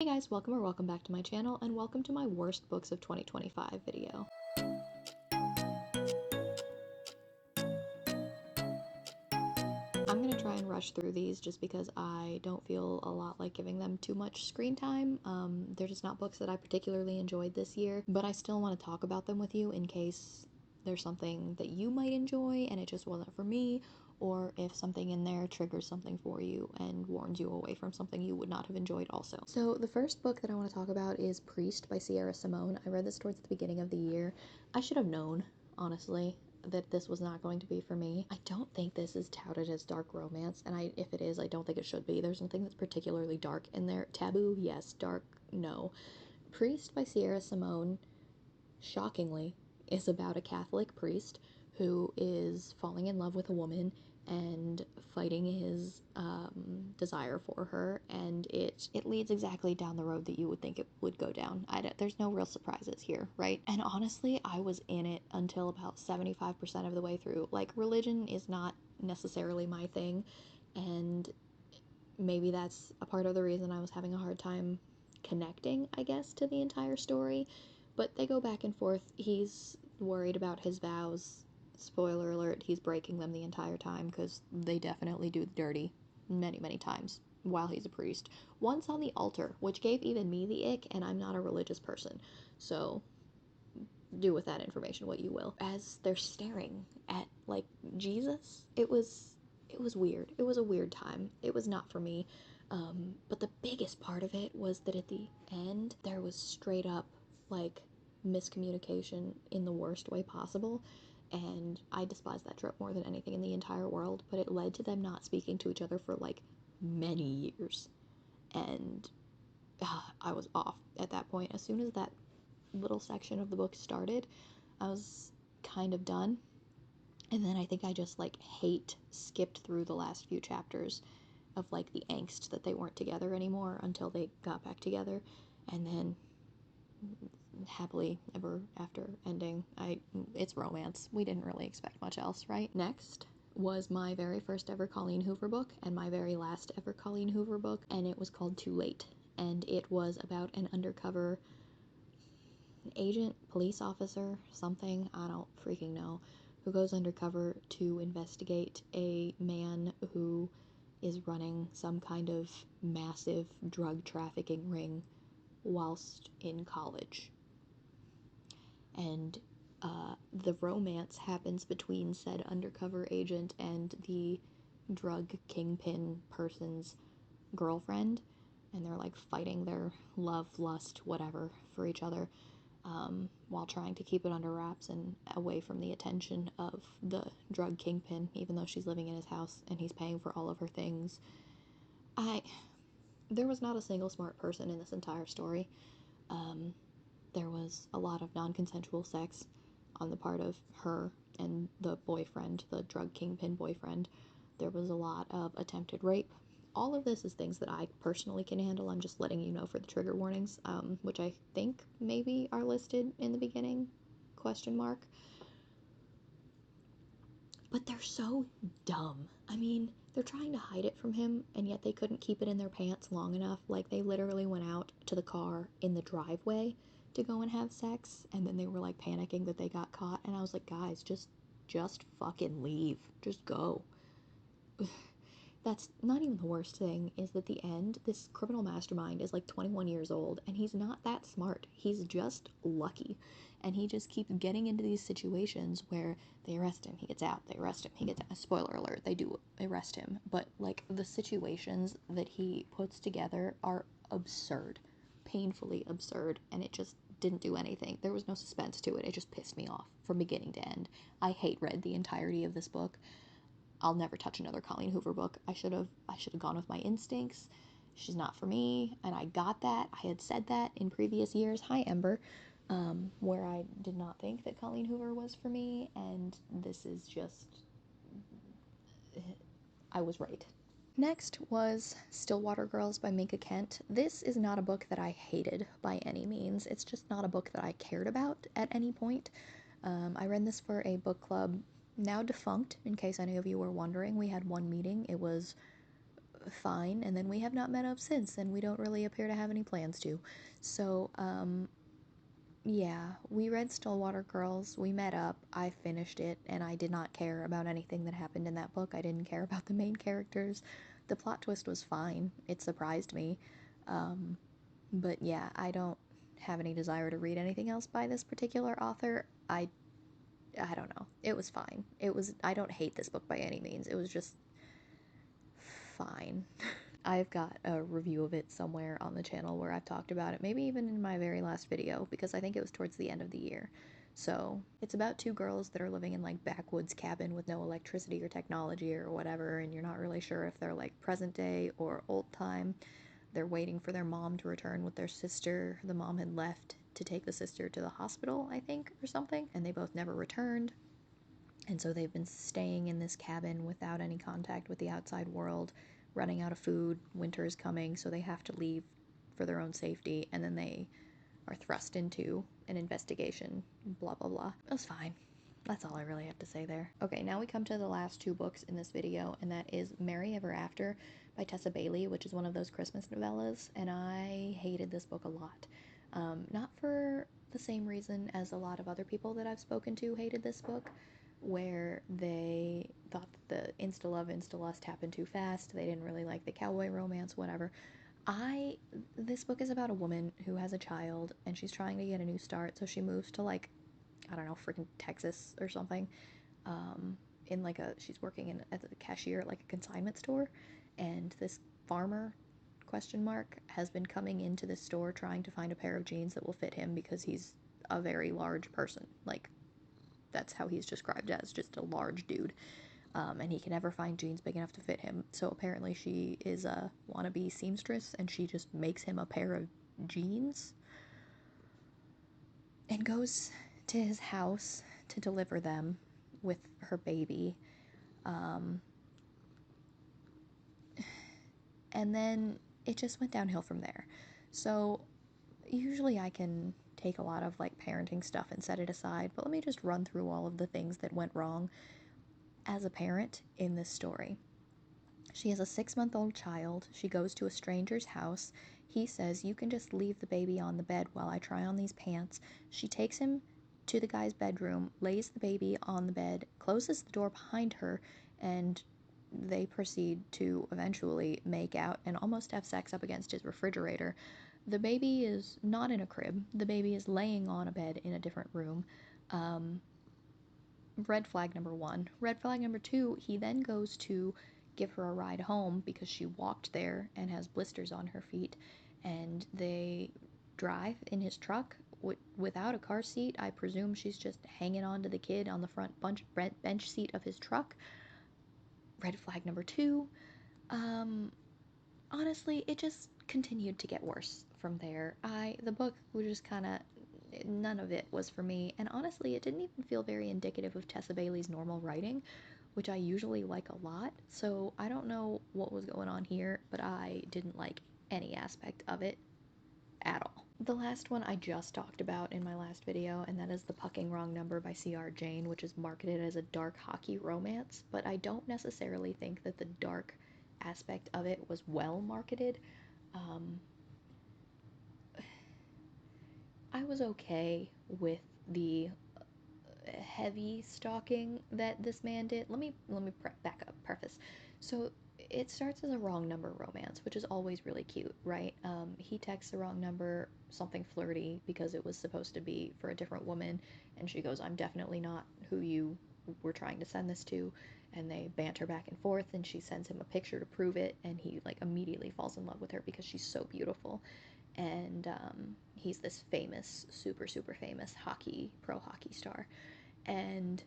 Hey guys, welcome back to my channel, and welcome to my worst books of 2025 video. I'm gonna try and rush through these just because I don't feel a lot like giving them too much screen time. They're just not books that I particularly enjoyed this year, but I still want to talk about them with you in case there's something that you might enjoy and it just wasn't for me, or if something in there triggers something for you and warns you away from something you would not have enjoyed also. So the first book that I want to talk about is Priest by Sierra Simone. I read this towards the beginning of the year. I should have known, honestly, that this was not going to be for me. I don't think this is touted as dark romance, and if it is, I don't think it should be. There's nothing that's particularly dark in there. Taboo, yes. Dark, no. Priest by Sierra Simone, shockingly, is about a Catholic priest who is falling in love with a woman and fighting his desire for her, and it leads exactly down the road that you would think it would go down. There's no real surprises here, right? And honestly, I was in it until about 75% of the way through. Like, religion is not necessarily my thing, and maybe that's a part of the reason I was having a hard time connecting, I guess, to the entire story. But they go back and forth. He's worried about his vows. Spoiler alert, he's breaking them the entire time because they definitely do the dirty many, many times while he's a priest. Once on the altar, which gave even me the ick, and I'm not a religious person. So do with that information what you will. As they're staring at, like, Jesus, it was weird. It was a weird time. It was not for me. But the biggest part of it was that at the end, there was straight up, like, miscommunication in the worst way possible. And I despise that trope more than anything in the entire world, but it led to them not speaking to each other for, like, many years. And I was off at that point. As soon as that little section of the book started, I was kind of done. And then I think I just, like, skipped through the last few chapters of, like, the angst that they weren't together anymore until they got back together. And then happily ever after ending. It's romance. We didn't really expect much else, right? Next was my very first ever Colleen Hoover book and my very last ever Colleen Hoover book, and it was called Too Late. And it was about an undercover agent, police officer, something, I don't freaking know, who goes undercover to investigate a man who is running some kind of massive drug trafficking ring whilst in college. And the romance happens between said undercover agent and the drug kingpin person's girlfriend, and they're, like, fighting their love, lust, whatever for each other, while trying to keep it under wraps and away from the attention of the drug kingpin, even though she's living in his house and he's paying for all of her things. There was not a single smart person in this entire story. There was a lot of non-consensual sex on the part of her and the boyfriend, the drug kingpin boyfriend. There was a lot of attempted rape. All of this is things that I personally can handle. I'm just letting you know for the trigger warnings, which I think maybe are listed in the beginning, question mark. But they're so dumb. I mean, they're trying to hide it from him, and yet they couldn't keep it in their pants long enough. Like, they literally went out to the car in the driveway to go and have sex, and then they were, like, panicking that they got caught, and I was like, guys, just fucking leave. Just go. That's not even the worst thing, is that the end, this criminal mastermind is like 21 years old, and he's not that smart. He's just lucky. And he just keeps getting into these situations where they arrest him, he gets out, they arrest him, he gets out. Spoiler alert, they do arrest him. But, like, the situations that he puts together are absurd. Painfully absurd, and it just didn't do anything. There was no suspense to it. It just pissed me off from beginning to end. I hate read the entirety of this book. I'll never touch another Colleen Hoover book. I should have gone with my instincts. She's not for me, and I got that. I had said that in previous years. Hi, Ember. Where I did not think that Colleen Hoover was for me, and this is just, I was right. Next was Stillwater Girls by Minka Kent. This is not a book that I hated by any means. It's just not a book that I cared about at any point. I read this for a book club now defunct, in case any of you were wondering. We had one meeting. It was fine, and then we have not met up since, and we don't really appear to have any plans to. So, yeah, we read Stillwater Girls, we met up, I finished it, and I did not care about anything that happened in that book. I didn't care about the main characters. The plot twist was fine, it surprised me. Um, but yeah, I don't have any desire to read anything else by this particular author. I don't know. It was fine. I don't hate this book by any means. It was just fine. I've got a review of it somewhere on the channel where I've talked about it, maybe even in my very last video, because I think it was towards the end of the year. So, it's about two girls that are living in like backwoods cabin with no electricity or technology or whatever, and you're not really sure if they're like present day or old time. They're waiting for their mom to return with their sister. The mom had left to take the sister to the hospital, I think, or something, and they both never returned. And so they've been staying in this cabin without any contact with the outside world, running out of food. Winter is coming, so they have to leave for their own safety, and then they are thrust into an investigation. Blah, blah, blah. It was fine. That's all I really have to say there. Okay, now we come to the last two books in this video, and that is Merry Ever After by Tessa Bailey, which is one of those Christmas novellas, and I hated this book a lot. Not for the same reason as a lot of other people that I've spoken to hated this book, where they thought that the insta-love, insta-lust happened too fast, they didn't really like the cowboy romance, whatever. This book is about a woman who has a child, and she's trying to get a new start, so she moves to, like, I don't know, freaking Texas or something. In like she's working as a cashier at like a consignment store, and this farmer, question mark, has been coming into this store trying to find a pair of jeans that will fit him because he's a very large person. Like, that's how he's described as, just a large dude. And he can never find jeans big enough to fit him. So apparently she is a wannabe seamstress, and she just makes him a pair of jeans and goes to his house to deliver them with her baby. Um, and then it just went downhill from there. So usually I can take a lot of like parenting stuff and set it aside, but let me just run through all of the things that went wrong as a parent in this story. She has a 6-month-old child. She goes to a stranger's house. He says, "You can just leave the baby on the bed while I try on these pants." She takes him to the guy's bedroom, lays the baby on the bed, closes the door behind her, and they proceed to eventually make out and almost have sex up against his refrigerator. The baby is not in a crib. The baby is laying on a bed in a different room. Red flag number one. Red flag number two, he then goes to give her a ride home because she walked there and has blisters on her feet, and they drive in his truck without a car seat. I presume she's just hanging on to the kid on the front bench seat of his truck. Red flag number two. Honestly, it just continued to get worse from there. The book was just kind of, none of it was for me, and honestly, it didn't even feel very indicative of Tessa Bailey's normal writing, which I usually like a lot. So I don't know what was going on here, but I didn't like any aspect of it at all. The last one I just talked about in my last video, and that is The Pucking Wrong Number by C.R. Jane, which is marketed as a dark hockey romance, but I don't necessarily think that the dark aspect of it was well marketed. Um, I was okay with the heavy stalking that this man did. Let me back up. Preface. So it starts as a wrong number romance, which is always really cute, right? He texts the wrong number, something flirty, because it was supposed to be for a different woman, and she goes, "I'm definitely not who you were trying to send this to." And they banter back and forth, and she sends him a picture to prove it, and he like immediately falls in love with her because she's so beautiful. And he's this famous, super super famous pro hockey star, and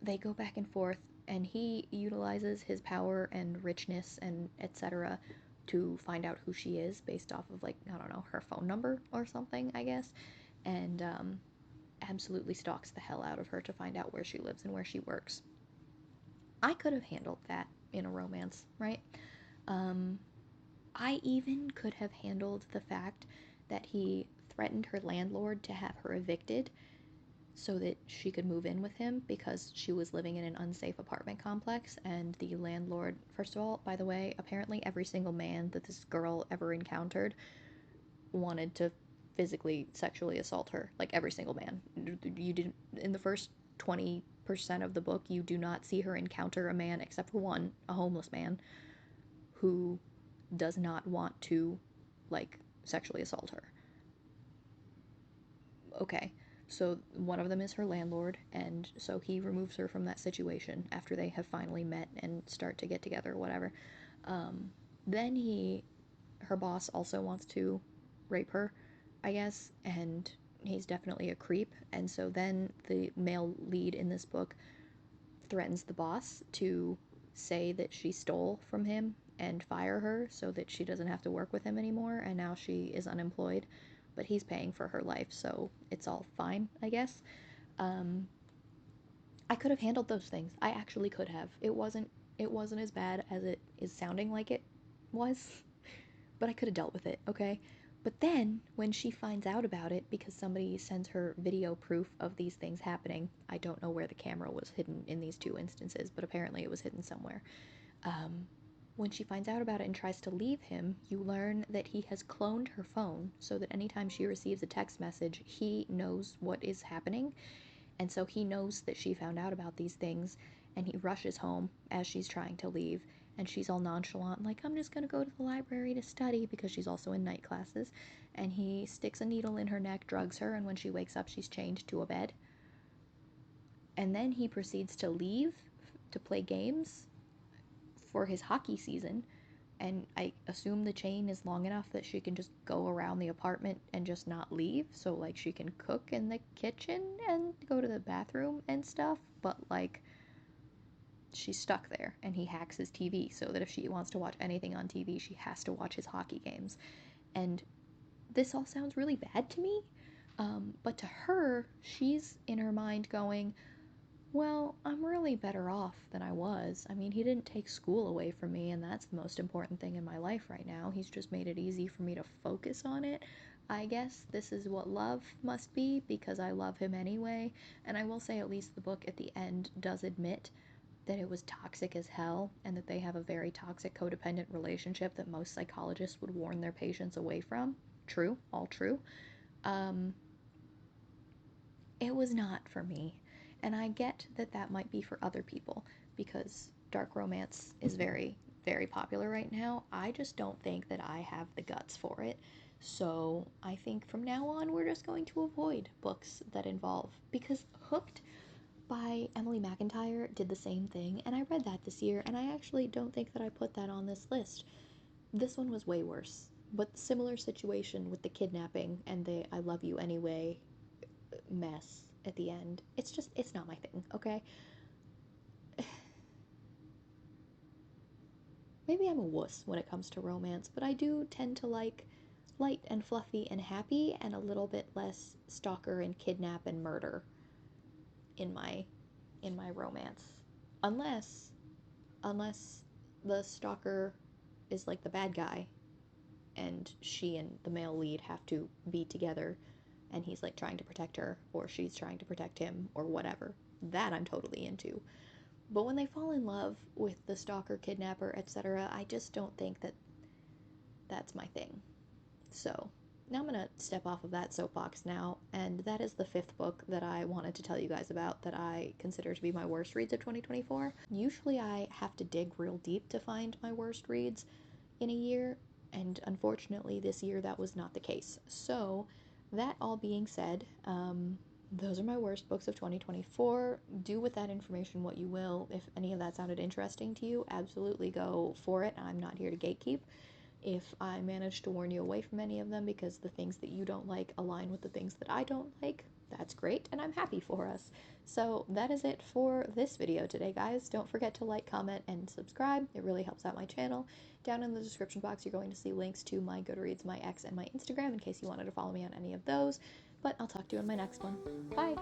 they go back and forth, and he utilizes his power and richness and etc. to find out who she is based off of, like, I don't know, her phone number or something, I guess, and absolutely stalks the hell out of her to find out where she lives and where she works. I could have handled that in a romance, right? I even could have handled the fact that he threatened her landlord to have her evicted so that she could move in with him because she was living in an unsafe apartment complex. And the landlord, first of all, by the way, apparently every single man that this girl ever encountered wanted to physically sexually assault her. Like every single man. You didn't, in the first 20% of the book, you do not see her encounter a man except for one, a homeless man, who does not want to, like, sexually assault her. Okay, so one of them is her landlord, and so he removes her from that situation after they have finally met and start to get together or whatever. Um, then her boss also wants to rape her, I guess, and he's definitely a creep. And so then the male lead in this book threatens the boss to say that she stole from him and fire her so that she doesn't have to work with him anymore, and now she is unemployed, but he's paying for her life, so it's all fine, I guess. um, I could have handled those things. I actually could have. It wasn't as bad as it is sounding like it was, but I could have dealt with it, okay? But then, when she finds out about it, because somebody sends her video proof of these things happening, I don't know where the camera was hidden in these two instances, but apparently it was hidden somewhere. Um, when she finds out about it and tries to leave him, you learn that he has cloned her phone so that anytime she receives a text message, he knows what is happening. And so he knows that she found out about these things, and he rushes home as she's trying to leave. And she's all nonchalant, like, I'm just gonna go to the library to study, because she's also in night classes. And he sticks a needle in her neck, drugs her, and when she wakes up, she's chained to a bed. And then he proceeds to leave to play games for his hockey season. And I assume the chain is long enough that she can just go around the apartment and just not leave. So, like, she can cook in the kitchen and go to the bathroom and stuff. But, like, she's stuck there. And he hacks his TV so that if she wants to watch anything on TV, she has to watch his hockey games. And this all sounds really bad to me. But to her, she's in her mind going, well, I'm really better off than I was. I mean, he didn't take school away from me, and that's the most important thing in my life right now. He's just made it easy for me to focus on it. I guess this is what love must be, because I love him anyway. And I will say, at least the book at the end does admit that it was toxic as hell, and that they have a very toxic codependent relationship that most psychologists would warn their patients away from. True, all true. Um, it was not for me. And I get that that might be for other people, because dark romance is very, very popular right now. I just don't think that I have the guts for it. So I think from now on, we're just going to avoid books that involve, because Hooked by Emily McIntyre did the same thing, and I read that this year, and I actually don't think that I put that on this list. This one was way worse, but similar situation with the kidnapping and the I love you anyway mess at the end. It's not my thing, okay? Maybe I'm a wuss when it comes to romance, but I do tend to like light and fluffy and happy, and a little bit less stalker and kidnap and murder in my romance. Unless unless the stalker is like the bad guy, and she and the male lead have to be together, and he's like trying to protect her, or she's trying to protect him, or whatever. That I'm totally into. But when they fall in love with the stalker, kidnapper, etc., I just don't think that that's my thing. So, now I'm going to step off of that soapbox now, and that is the fifth book that I wanted to tell you guys about that I consider to be my worst reads of 2024. Usually I have to dig real deep to find my worst reads in a year, and unfortunately this year that was not the case. So, that all being said, those are my worst books of 2024. Do with that information what you will. If any of that sounded interesting to you, absolutely go for it. I'm not here to gatekeep. If I manage to warn you away from any of them because the things that you don't like align with the things that I don't like, that's great, and I'm happy for us. So that is it for this video today, guys. Don't forget to like, comment, and subscribe. It really helps out my channel. Down in the description box, you're going to see links to my Goodreads, my X, and my Instagram in case you wanted to follow me on any of those. But I'll talk to you in my next one. Bye!